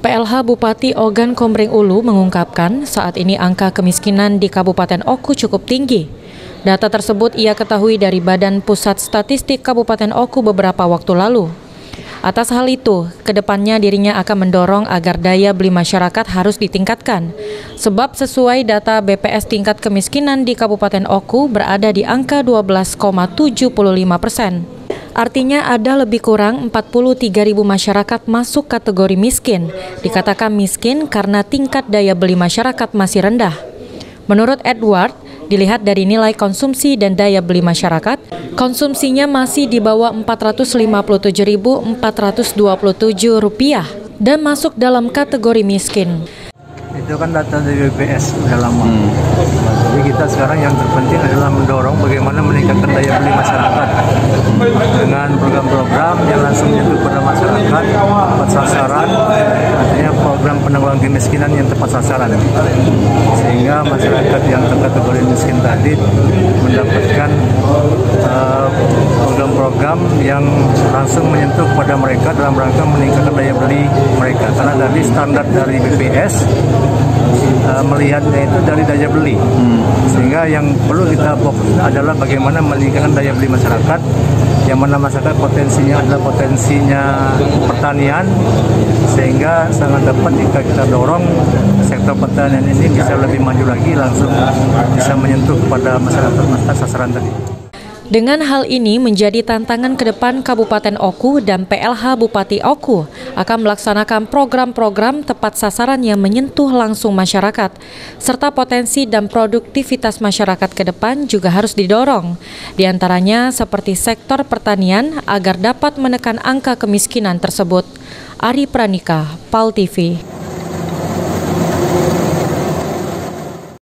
PLH Bupati Ogan Komering Ulu mengungkapkan saat ini angka kemiskinan di Kabupaten Oku cukup tinggi. Data tersebut ia ketahui dari Badan Pusat Statistik Kabupaten Oku beberapa waktu lalu. Atas hal itu, kedepannya dirinya akan mendorong agar daya beli masyarakat harus ditingkatkan. Sebab sesuai data BPS tingkat kemiskinan di Kabupaten Oku berada di angka 12,75%. Artinya ada lebih kurang 43.000 masyarakat masuk kategori miskin. Dikatakan miskin karena tingkat daya beli masyarakat masih rendah. Menurut Edward, dilihat dari nilai konsumsi dan daya beli masyarakat, konsumsinya masih di bawah Rp457.427 dan masuk dalam kategori miskin. Itu kan data dari BPS udah lama. Jadi kita sekarang yang terpenting adalah mendorong bagaimana meningkatkan daya beli masyarakat dengan program-program yang langsung menyentuh pada masyarakat, tepat sasaran, artinya program penanggulangan kemiskinan yang tepat sasaran, sehingga masyarakat yang terkategori miskin tadi mendapatkan program-program yang langsung menyentuh pada mereka dalam rangka meningkatkan daya beli mereka. Karena tadi standar dari BPS melihatnya itu dari daya beli, sehingga yang perlu kita fokus adalah bagaimana meningkatkan daya beli masyarakat, yang mana masyarakat potensinya adalah potensinya pertanian, sehingga sangat dapat jika kita dorong sektor pertanian ini bisa lebih maju lagi, langsung bisa menyentuh kepada masyarakat sasaran tadi. Dengan hal ini menjadi tantangan ke depan Kabupaten Oku dan PLH Bupati Oku akan melaksanakan program-program tepat sasaran yang menyentuh langsung masyarakat, serta potensi dan produktivitas masyarakat ke depan juga harus didorong, di antaranya seperti sektor pertanian agar dapat menekan angka kemiskinan tersebut. Ari Pranika, PAL TV.